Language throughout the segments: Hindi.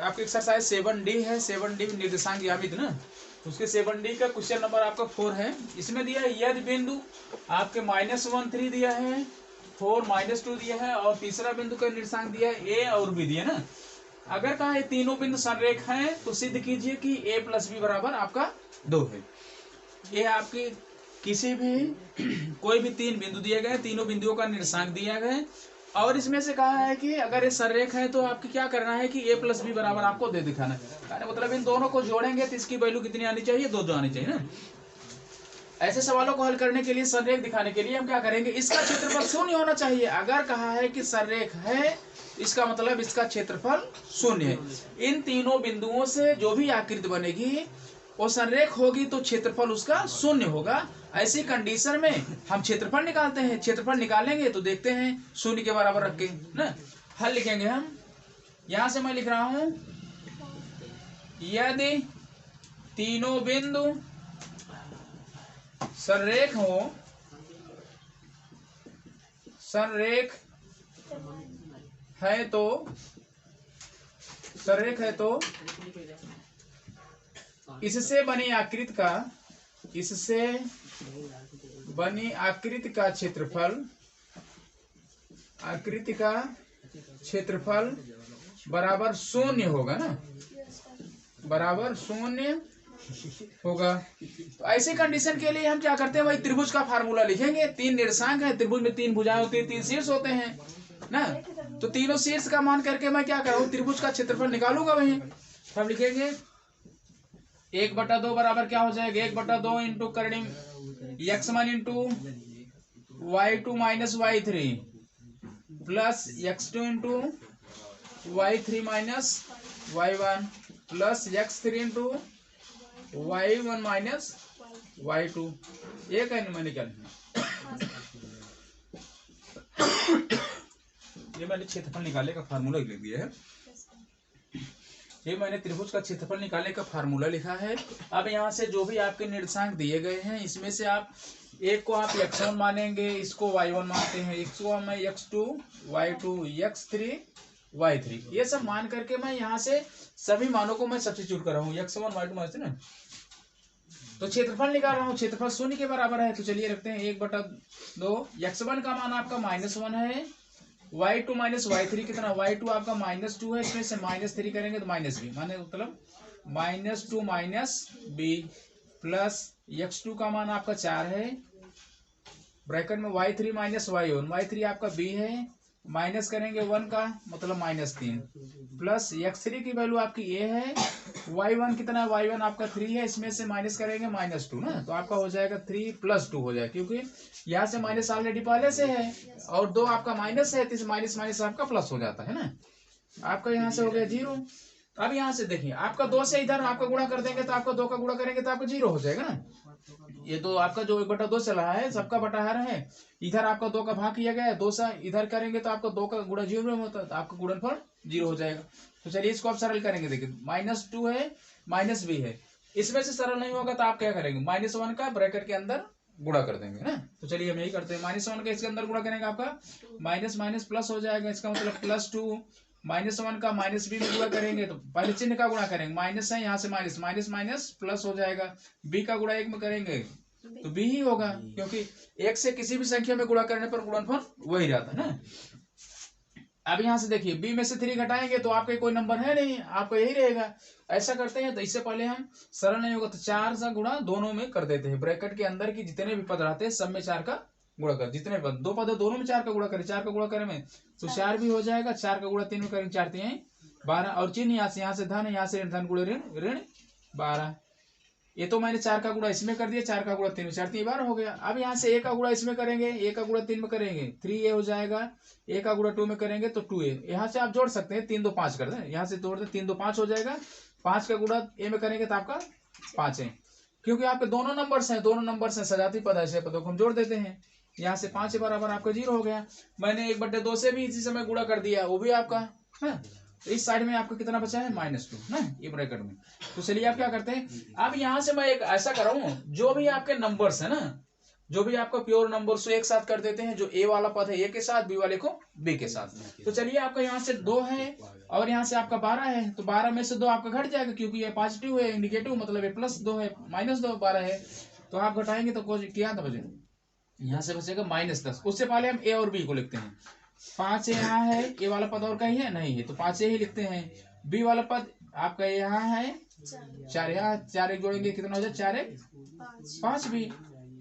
आपके एक्सरसाइज 7D है, 7D निर्देशांक ज्यामिति ना, उसके 7D का क्वेश्चन नंबर आपका 4 है। इसमें दिया है यदि बिंदु आपके -1 3 दिया है, 4 -2 दिया है, और तीसरा बिंदु का निर्देशांक दिया है ए और बी दिया ना। अगर कहा है तीनों बिंदु संरेख हैं तो सिद्ध कीजिए कि a + b बराबर आपका 2 है। ये आपके किसी भी कोई भी 3 बिंदु दिए गए, तीनों बिंदुओं का निर्देशांक दिया गया, और इसमें से कहा है कि अगर ये संरेख है तो आपको क्या करना है कि a + b बराबर आपको दे दिखाना है। मतलब इन दोनों को जोड़ेंगे तो इसकी वैल्यू कितनी आनी चाहिए, 2 आनी चाहिए ना। ऐसे सवालों को हल करने के लिए, संरेख दिखाने के लिए हम क्या करेंगे, इसका क्षेत्रफल शून्य होना चाहिए। अगर कहा है कि संरेख है, इसका मतलब इसका क्षेत्रफल शून्य है। इन तीनों बिंदुओं से जो भी आकृति बनेगी वो संरेख होगी तो क्षेत्रफल उसका शून्य होगा। ऐसी कंडीशन में हम क्षेत्रफल निकालते हैं। क्षेत्रफल निकालेंगे तो देखते हैं शून्य के बराबर रख के ना हल लिखेंगे हम। यहां से मैं लिख रहा हूं, यदि तीनों बिंदु संरेख हो, संरेख है तो इससे बनी आकृति का, इससे बनी आकृति का क्षेत्रफल, आकृति का क्षेत्रफल बराबर शून्य होगा ना, बराबर शून्य होगा। तो ऐसी कंडीशन के लिए हम क्या करते हैं, वही त्रिभुज का फार्मूला लिखेंगे। 3 निर्देशांक है, त्रिभुज में 3 भुजाएं होती है, 3 शीर्ष होते हैं ना। तो तीनों शीर्ष का मान करके मैं क्या करूँ, त्रिभुज का क्षेत्रफल निकालूंगा। वही हम लिखेंगे 1/2 बराबर क्या हो जाएगा, 1/2 इंटू करेंगे x1 into y2 minus y3 plus x2 into y3 minus y1 plus x3 into y1 minus y2। ये कहने मैंने क्या लिखना, ये मैंने क्षेत्रफल निकालने का फार्मूला लिख दिया है। ये मैंने त्रिभुज का क्षेत्रफल निकालने का फार्मूला लिखा है। अब यहाँ से जो भी आपके निर्देशांक दिए गए हैं, इसमें से आप एक को आप x1 मानेंगे, इसको y1 मानते हैं, इसको मैं x2 y2 x3 y3, ये सब मान करके मैं यहाँ से सभी मानों को मैं सब्स्टिट्यूट कर रहा हूँ। x1 y2 मानते ना, तो क्षेत्रफल निकाल रहा हूँ। क्षेत्रफल शून्य के बराबर है, तो चलिए रखते हैं 1/2। x1 का मान आपका -1 है, y2 माइनस y3 कितना, y2 आपका -2 है, इसमें से -3 करेंगे तो -b, माने मतलब -2 -b प्लस x2 का मान आपका 4 है, ब्रैकेट में y3 माइनस y1, y3 आपका b है, माइनस करेंगे 1 का मतलब -3 प्लस x3 की वैल्यू आपकी a है, y1 कितना है, y1 आपका 3 है, इसमें से माइनस करेंगे -2 ना, तो आपका हो जाएगा 3 + 2 हो जाएगा, क्योंकि यहाँ से माइनस ऑलरेडी पहले से है और 2 आपका माइनस है, तो इस माइनस माइनस आपका प्लस हो जाता है ना। आपका यहाँ से हो गया 0। अब यहाँ से देखिए, आपका 2 से इधर आपका गुणा कर देंगे तो आपका 2 का गुणा करेंगे तो आपका 0 हो जाएगा ना। ये तो आपका जो 1/2 चला है, सबका बटाहार है, इधर आपका 2 का भाग किया गया है, 2 से इधर करेंगे तो आपका 2 का गुणा 0 होता है, तो आपका गुणनफल 0 हो जाएगा। तो चलिए इसको आप सरल करेंगे। देखिए -2 है, -b है, इसमें से सरल नहीं होगा तो आप क्या करेंगे, -1 का ब्रैकेट के अंदर गुणा कर देंगे ना। तो चलिए हम यही करते हैं, -1 का इसके अंदर गुणा करेंगे, आपका माइनस माइनस प्लस हो जाएगा, इसका मतलब +2 -1 का -b में गुणा करेंगे तो पहले चिन्ह का गुणा करेंगे, माइनस है यहाँ से माइनस, माइनस माइनस प्लस हो जाएगा, b का गुणा 1 में करेंगे तो b ही होगा, क्योंकि 1 से किसी भी संख्या में गुणा करने पर गुणनफल वही रहता है ना। अब यहाँ से देखिए, b में से 3 घटाएंगे तो आपके कोई नंबर है नहीं, आपको यही रहेगा। ऐसा करते हैं तो इससे पहले हम सरल नहीं होगा तो 4 से गुणा दोनों में कर देते हैं, ब्रैकेट के अंदर की जितने भी पद रहते हैं सब में 4 का गुणा कर, जितने पद 2 पद है दोनों में 4 का गुणा करें, 4 का गुणा करें में तो 4 भी हो जाएगा, 4 का गुणा 3 में करेंगे 4 3 12, और चिन्ह यहाँ से धन, यहाँ से धन गुणे ऋण 12। ये तो मैंने 4 का गुणा इसमें कर दिया, 4 का गुणा 3 में, 4 3 12 हो गया। अब यहाँ से a का गुणा इसमें करेंगे, a का गुणा 3 में करेंगे 3a हो जाएगा, a का गुणा 2 में करेंगे तो 2a। यहाँ से आप जोड़ सकते हैं, 3 2 5 कर दें, यहाँ से जोड़ दें 3 2 5 हो जाएगा, 5 का गुणा a में करेंगे तो आपका 5 है, क्योंकि आपके दोनों नंबर्स हैं, दोनों नंबर्स हैं सजाती पद, ऐसे पदों को हम जोड़ देते हैं। यहाँ से 5 के बराबर आपका 0 हो गया। मैंने 1/2 से भी इसी समय गुणा कर दिया, वो भी आपका है। तो इस साइड में आपको कितना बचा है, -2 ना, ये ब्रैकेट में। तो चलिए आप क्या करते हैं, अब यहाँ से मैं एक ऐसा कर रहा हूँ, जो भी आपके नंबर्स है ना, जो भी आपका प्योर नंबर से एक साथ कर देते हैं, जो ए वाला पद है ए के साथ, बी वाले को बी के साथ। तो चलिए आपका यहाँ से 2 है और यहाँ से आपका 12 है, तो 12 में से 2 आपका घट जाएगा क्योंकि ये पॉजिटिव है, निगेटिव मतलब ये +2 है, -2 12 है, तो आप घटाएंगे तो क्या था बचे, यहाँ से बचेगा -10। उससे पहले हम ए और बी को लिखते हैं। 5 यहाँ है, ए वाला पद और कहीं है नहीं है, तो 5 ही लिखते हैं। बी वाला पद आपका यहाँ है 4, यहाँ 4 एक जोड़ेंगे कितना हो जाए, 4 1 5 भी,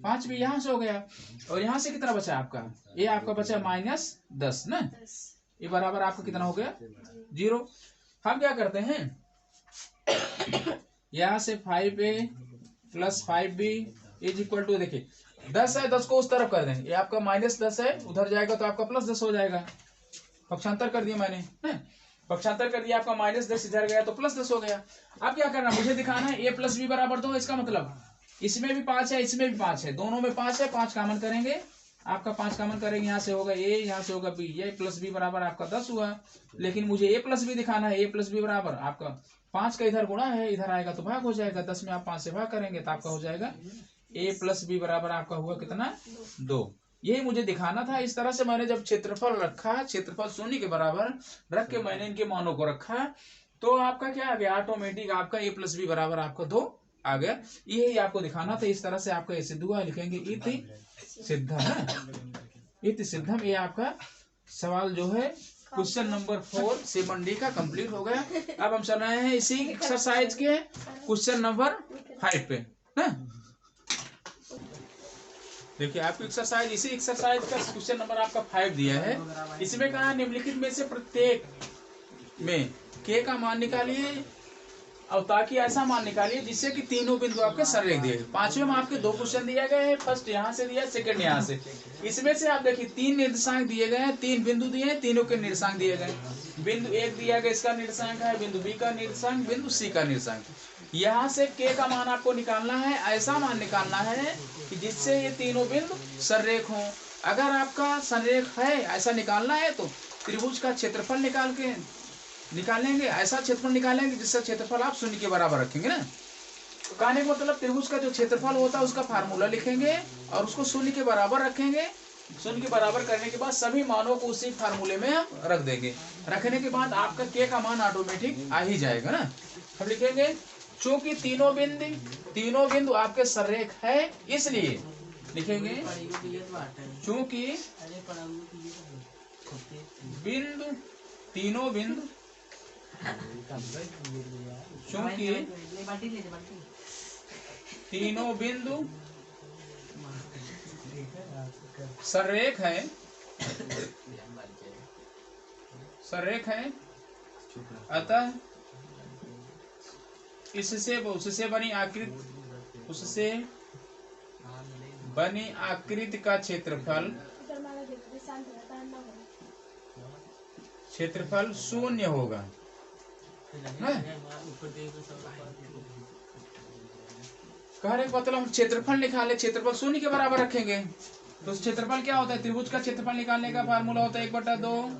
5 भी यहाँ से हो गया। और यहाँ से कितना बचा आपका, ये आपका बचा -10 ना, ये बराबर आपका कितना हो गया 0। हम क्या करते हैं, यहाँ से 5a + 5b = देखिए 10 है, 10 को उस तरफ कर देंगे, ये आपका -10 है, उधर जाएगा तो आपका +10 हो जाएगा। पक्षांतर कर दिया मैंने, पक्षांतर कर दिया, आपका -10 इधर गया तो +10 हो गया। अब क्या करना, मुझे दिखाना है a + b = 2। इसका मतलब इसमें भी 5 है, इसमें भी 5 है, दोनों में 5 है, 5 कॉमन करेंगे, आपका 5 कॉमन करेंगे, यहाँ से होगा a, यहाँ से होगा b, ये + b = आपका 10 हुआ। लेकिन मुझे a + b दिखाना है, a + b = आपका 5 का इधर गुणा है, इधर आएगा तो भाग हो जाएगा, 10 में आप 5 से भाग करेंगे तो आपका हो जाएगा a + b = आपका हुआ कितना 2। यही मुझे दिखाना था। इस तरह से मैंने जब क्षेत्रफल रखा, क्षेत्रफल 0 के बराबर रख के मैंने इनके मानों को रखा, तो आपका क्या आ गया, ऑटोमेटिक आपका a + b = आपका 2 आ गया। यही आपको दिखाना था। इस तरह से आपका ये सिद्ध हुआ, लिखेंगे इति सिद्धम, इति सिद्धम। ये आपका सवाल जो है क्वेश्चन नंबर 4 7D का कंप्लीट हो गया। अब हम चल रहे हैं इसी एक्सरसाइज के क्वेश्चन नंबर 5 पे। देखिए आपको एक्सरसाइज, इसी एक्सरसाइज का क्वेश्चन नंबर आपका 5 दिया है। इसमें कहा निम्नलिखित में से प्रत्येक में k का मान निकालिए और ताकि ऐसा मान निकालिए जिससे कि तीनों बिंदु आपके सररेख दिए गए। 5वें में आपके 2 क्वेश्चन दिया गया है, फर्स्ट यहाँ से दिया, सेकंड यहाँ से। इसमें से आप देखिए 3 निर्देशांक दिए गए हैं, 3 बिंदु दिए हैं, तीनों के निर्देशांक दिए गए। बिंदु 1 दिया गया, इसका निर्देशांक है, बिंदु बी का निर्देशांक, बिंदु सी का निर्देशांक। यहाँ से k का मान आपको निकालना है, ऐसा मान निकालना है कि जिससे ये तीनों बिंदु सररेख हों। अगर आपका सररेख है, ऐसा निकालना है तो त्रिभुज का क्षेत्रफल निकालेंगे, ऐसा क्षेत्रफल निकालेंगे जिसका क्षेत्रफल आप 0 के बराबर रखेंगे ना। तो कहने का मतलब त्रिभुज का जो क्षेत्रफल होता है उसका फार्मूला लिखेंगे और उसको 0 के बराबर रखेंगे। 0 के बराबर करने के बाद सभी मानों को उसी फार्मूले में हम रख देंगे। रखने के बाद आपका k का मान ऑटोमेटिक आ ही जाएगा ना। हम लिखेंगे चूंकि तीनों बिंदु आपके सररेख है, इसलिए लिखेंगे चूंकि तीनों बिंदु सररेख है, अतः उससे बनी आकृति का क्षेत्रफल 0 होगा। कहने का मतलब हम क्षेत्रफल निकाले, क्षेत्रफल 0 के बराबर रखेंगे। तो क्षेत्रफल क्या होता है, त्रिभुज का क्षेत्रफल निकालने का फार्मूला होता है 1/2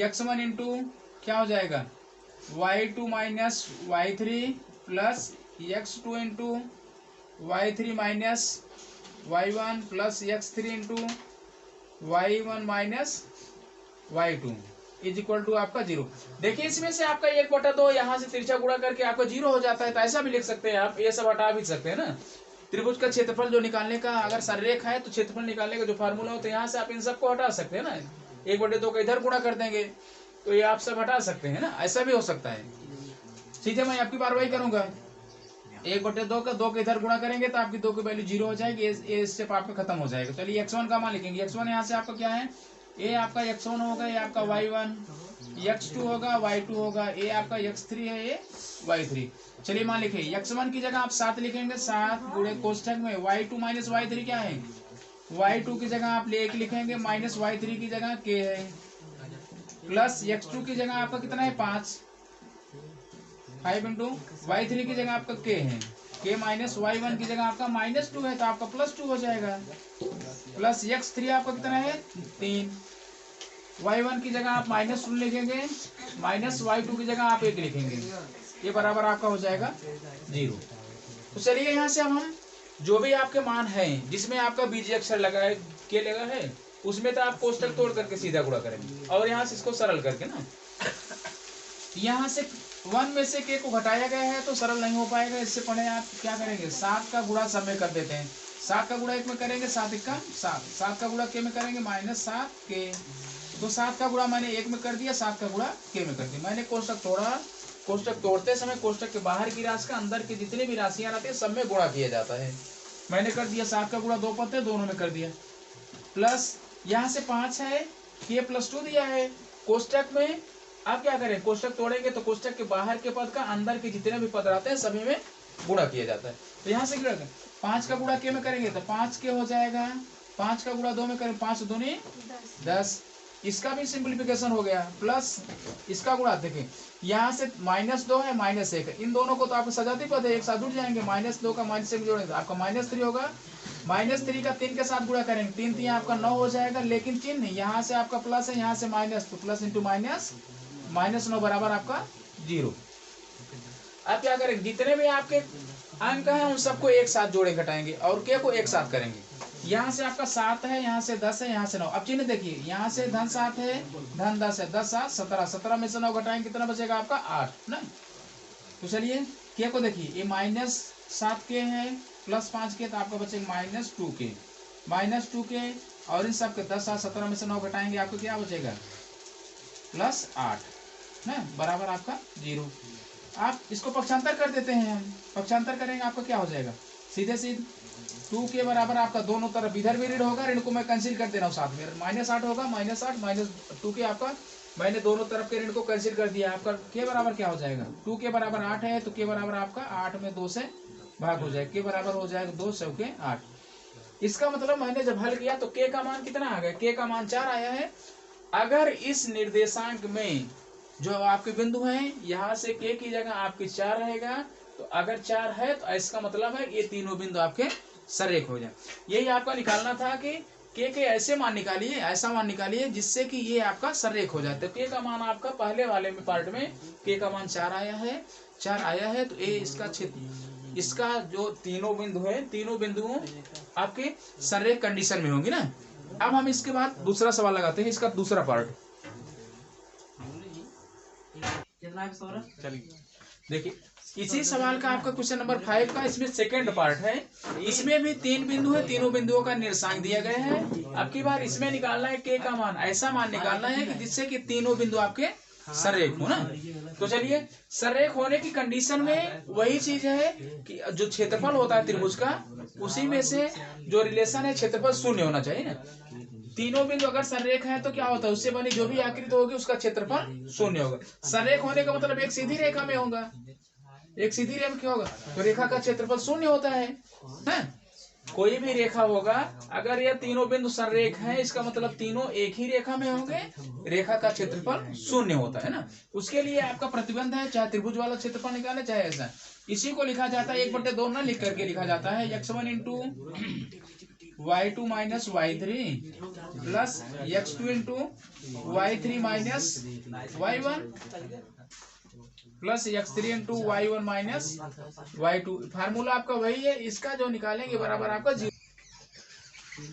x1 इंटू क्या हो जाएगा y2 minus y3 plus x2 into y3 minus y1 plus x3 into y1 minus y2 = आपका 0। देखिए इसमें से आपका 1/2 यहाँ से तिरछा गुणा करके आपका 0 हो जाता है, तो ऐसा भी लिख सकते हैं आप, ये सब हटा भी सकते हैं ना। त्रिभुज का क्षेत्रफल जो निकालने का, अगर सररेख है तो क्षेत्रफल निकालने का जो फार्मूला होता है, यहाँ से आप इन सबको हटा सकते हैं ना। 1/2 का इधर गुणा कर देंगे तो ये आप सब हटा सकते हैं ना, ऐसा भी हो सकता है। सीधे मैं आपकी बार वही करूंगा, 1/2 का 2 के इधर गुणा करेंगे तो आपकी 2 की वैल्यू 0 हो जाएगी, ये स्टेप आपका खत्म हो जाएगा। चलिए x1 का मान लिखेंगे। x1 यहाँ से आपका क्या है, ये आपका x1 होगा, ये आपका y1, x2 होगा, y2 होगा, ये आपका x3 है, ये y3। चलिए मान लिखिए x1 की जगह आप 7 लिखेंगे, 7 गुणे कोष्ठक में y2 माइनस y3 क्या है, y2 की जगह आप 1 लिखेंगे, माइनस y3 की जगह k है, प्लस x2 की जगह आपका कितना है 5 इंटू y3 की जगह आपका k है, k माइनस y1 की जगह आपका -2 है तो आपका +2 हो जाएगा, प्लस x3 आपका कितना है 3, y1 की जगह आप -2 लिखेंगे, माइनस y2 की जगह आप 1 लिखेंगे, ये बराबर आपका हो जाएगा 0। तो चलिए यहाँ से अब हम जो भी आपके मान है जिसमें आपका बीजीय अक्षर लगा है, के लगा है, उसमें तो आप कोष्टक तोड़ करके सीधा गुणा करेंगे, और यहाँ से इसको सरल करके ना, यहाँ से 1 में से के को घटाया गया है तो सरल नहीं हो पाएगा। इससे पहले आप क्या करेंगे, 7 का गुणा सब में कर देते हैं, 7 का गुणा 1 में करेंगे, 7 1 का 7, 7 का गुणा के में करेंगे -7 के, तो 7 का गुणा मैंने 1 में कर दिया, 7 का गुणा के में कर दिया। मैंने कोष्टक तोड़ा, कोष्टक तोड़ते समय कोष्टक के बाहर की राशि का अंदर की जितनी भी राशियां आती है सब में गुणा किया जाता है। मैंने कर दिया, 7 का गुणा 2 पद है, दोनों में कर दिया, प्लस यहाँ से 5 है, के +2 दिया है। कोष्टक में आप क्या करें, कोष्टक तोड़ेंगे तो कोष्टक के बाहर के पद का अंदर के जितने भी पद रहते हैं सभी में गुणा किया जाता है। तो यहाँ से क्या करें, 5 का गुणा के में करेंगे तो 5 के हो जाएगा, 5 का गुणा 2 में करेंगे, 5 दूनी 10, इसका भी सिंप्लीफिकेशन हो गया, प्लस इसका गुणा देखें, यहाँ से -2 है, -1 है, इन दोनों को तो आपको सजाती पद है, एक साथ जुड़ जाएंगे, -2 का -1 जोड़ेंगे तो आपका -3 होगा, -3 का 3 के साथ गुणा करेंगे, 3 3 आपका 9 हो जाएगा, लेकिन चिन्ह यहाँ से आपका प्लस है, यहाँ से माइनस, तो प्लस इंटू माइनस, -9 बराबर आपका 0। अब क्या करेंगे, जितने भी आपके अंक हैं उन सबको एक साथ जोड़े घटाएंगे और के को एक साथ करेंगे। यहाँ से आपका 7 है, यहाँ से 10 है, यहाँ से 9। अब चिन्ह देखिए, यहाँ से धन 7 है, धन 10 है, 10 7 17, 17 में से 9 घटाएंगे कितना बचेगा आपका 8 ना। तो चलिए के को देखिए, ये -7 के है, +5 के, तो आपका बचेगा -2 के, -2 के, और इन सब के 10 7 17 में से 9 घटाएंगे आपको क्या बचेगा +8 ना, बराबर आपका 0। आप इसको पक्षांतर कर देते हैं, हम पक्षांतर करेंगे आपका क्या हो जाएगा, सीधे सीधे 2 के बराबर आपका दोनों तरफ इधर भी ऋण होगा, ऋण को मैं कैंसिल कर दे रहा हूँ साथ में, -8 होगा, -8 -2 के आपका, मैंने दोनों तरफ के ऋण को कैंसिल कर दिया, आपका के बराबर क्या हो जाएगा, 2 के बराबर 8 है तो के बराबर आपका 8 में 2 से भाग हो जाएगा, के बराबर हो जाएगा 2 × 8। इसका मतलब मैंने जब हल किया तो के का मान कितना आ गया, के का मान 4 आया है। अगर इस निर्देशांक में जो आपके बिंदु हैं यहाँ से के की जगह आपकी 4 रहेगा, तो अगर 4 है तो इसका मतलब है ये तीनों बिंदु आपके सरेख हो जाए। यही आपका निकालना था कि के ऐसे मान निकालिए, ऐसा मान निकालिए जिससे कि ये आपका सरेख हो जाए। तो के का मान आपका पहले वाले में पार्ट में के का मान 4 आया है, 4 आया है, तो ये इसका क्षेत्र, इसका जो तीनों बिंदु है, तीनों बिंदुओं आपके सरेख कंडीशन में होंगे ना। अब हम इसके बाद दूसरा सवाल लगाते हैं, इसका दूसरा पार्ट। देखिए इसी सवाल का आपका क्वेश्चन नंबर 5 का, इसमें सेकंड पार्ट है। इसमें भी 3 बिंदु है, तीनों बिंदुओं का निर्देशांक दिया गया है। अब की बार इसमें निकालना है के का मान, ऐसा मान निकालना है कि जिससे कि तीनों बिंदु आपके सरेख हो ना। तो चलिए, सरेख होने की कंडीशन में वही चीज है कि जो क्षेत्रफल होता है त्रिभुज का, उसी में से जो रिलेशन है क्षेत्रफल 0 होना चाहिए ना। तीनों बिंदु अगर सरेख है तो क्या होता है, उससे बनी जो भी आकृति होगी उसका क्षेत्रफल 0 होगा। सरेख होने का मतलब एक सीधी रेखा में होगा, एक सीधी रेखा क्या होगा, तो रेखा का क्षेत्रफल 0 होता है। कोई भी रेखा होगा, अगर ये तीनों बिंदु सरेख हैं, इसका मतलब तीनों एक ही रेखा में होंगे, रेखा का क्षेत्रफल 0 होता है ना। उसके लिए आपका प्रतिबंध है, चाहे त्रिभुज वाला क्षेत्रफल निकाले चाहे ऐसा, इसी को लिखा जाता है 1/2 ना लिख करके लिखा जाता है, x1 × y2 - y3 plus x2 × y3 - y1 plus x3 × y1 - y2। Formula आपका वही है, इसका जो निकालेंगे बराबर आपका 0।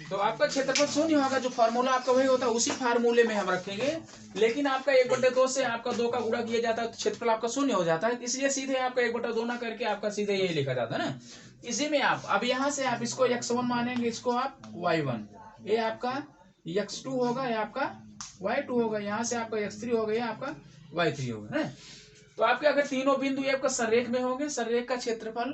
तो आपका क्षेत्रफल 0 होगा, जो फार्मूला आपका वही होता है उसी फार्मूले में हम रखेंगे। लेकिन आपका 1/2 से आपका 2 का गुणा किया जाता है तो क्षेत्रफल आपका 0 हो जाता है, इसलिए सीधे आपका 1/2 ना करके आपका सीधे यही लिखा जाता है ना। इसी में आप अब यहाँ से आप इसको x1 मानेंगे, इसको आप y1, ये आपका x2 होगा, ये आपका y2 होगा, यहाँ से आपका x3 होगा, ये आपका y3 होगा ना। तो आपके अगर तीनों बिंदु ये आपका सरेख में होंगे, सरेख का क्षेत्रफल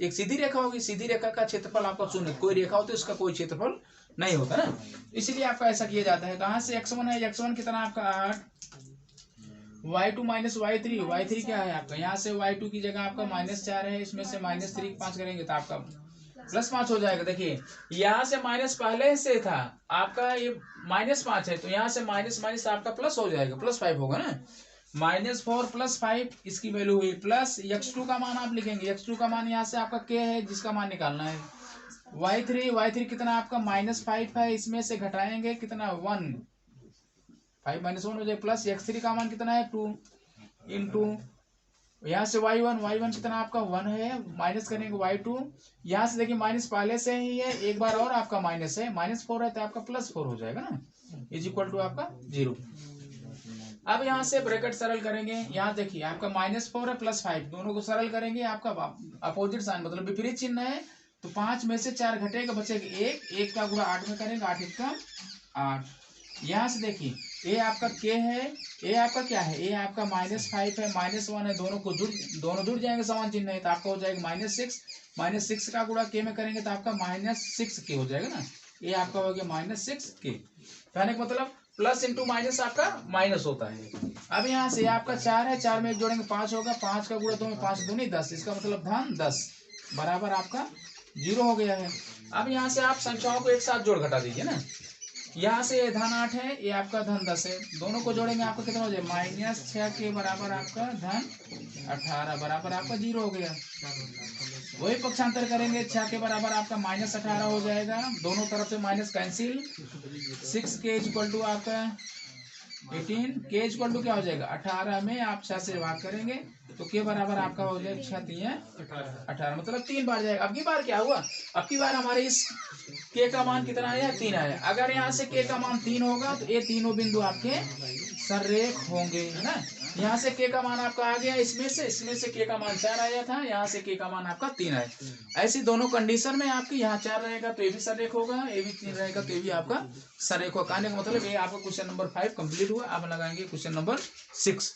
एक सीधी रेखा होगी, सीधी रेखा का क्षेत्रफल आपका 0, कोई रेखा होती है उसका कोई क्षेत्रफल नहीं होता ना, इसलिए आपका ऐसा किया जाता है। कहाँ से x1 है, x1 कितना आपका 8, y2 - y3, y3 क्या है आपका, यहाँ से y2 की जगह आपका -4 है, इसमें से -3 5 करेंगे तो आपका +5 हो जाएगा। देखिए यहाँ से माइनस पहले से था आपका, ये -5 है, तो यहाँ से माइनस आपका प्लस हो जाएगा, +5 होगा ना। -4 + 5 इसकी वैल्यू हुई, प्लस x2 का मान आप लिखेंगे, x2 का मान यहाँ से आपका k है जिसका मान निकालना है, y3 कितना आपका -5 है, इसमें से घटाएंगे कितना 1, 5 - 1 हो जाए, प्लस x3 का मान कितना है 2 × यहाँ से y1 कितना आपका 1 है, माइनस करेंगे y2, यहाँ से देखिए माइनस पहले से ही है, एक बार और आपका माइनस है, -4 है तो आपका +4 हो जाएगा ना, इज इक्वल टू आपका 0। अब यहाँ से ब्रैकेट सरल करेंगे, यहाँ देखिए आपका -4 है +5, दोनों को सरल करेंगे, आपका अपोजिट साइन मतलब विपरीत चिन्ह है, तो 5 में से 4 घटेगा, बचेगा 1 का गुणा 8 में करेंगे, 8 का 8। यहाँ से देखिए ए आपका k है, ए आपका क्या है, ए आपका -5 है, -1 है, दोनों जुड़ जाएंगे, समान चिन्ह है, तो आपका हो जाएगा -6 का गुणा k में करेंगे तो आपका -6k हो जाएगा ना, ये आपका हो गया -6k। कहने का मतलब प्लस इंटू माइनस आपका माइनस होता है। अब यहाँ से आपका 4 है, 4 में 1 जोड़ेंगे 5 होगा, 5 का गुणा 2 में 5 दूनी 10, इसका मतलब धन 10 बराबर आपका 0 हो गया है। अब यहाँ से आप संख्याओं को एक साथ जोड़ घटा दीजिए ना, यहाँ से ये धन 8 है, ये आपका धन 10 है, दोनों को जोड़ेंगे आपका कितना हो जाएगा -6 के बराबर आपका धन 18 बराबर आपका 0 हो गया। वही पक्षांतर करेंगे, 6 के बराबर आपका -18 हो जाएगा, दोनों तरफ से minus cancel, 6k equal to आपका 18, k इक्वल टू क्या हो जाएगा 18 में आप 6 से भाग करेंगे तो k बराबर आपका हो जाएगा 6 3 18, मतलब 3 बार जाएगा। अब की बार क्या हुआ, अब की बार हमारे इस k का मान कितना आया 3 आया। अगर यहाँ से k का मान 3 होगा तो ये तीनों बिंदु आपके सररेख होंगे, है ना। यहाँ से k का मान आपका आ गया, इसमें से k का मान 4 आया था, यहाँ से k का मान आपका 3 आया। ऐसी दोनों कंडीशन में आपके यहाँ 4 रहेगा तो ये भी सररेख होगा, ये भी 3 रहेगा तो ये भी आपका सररेख होगा। कहने का मतलब ये आपका क्वेश्चन नंबर 5 कंप्लीट हुआ। अब लगाएंगे क्वेश्चन नंबर 6।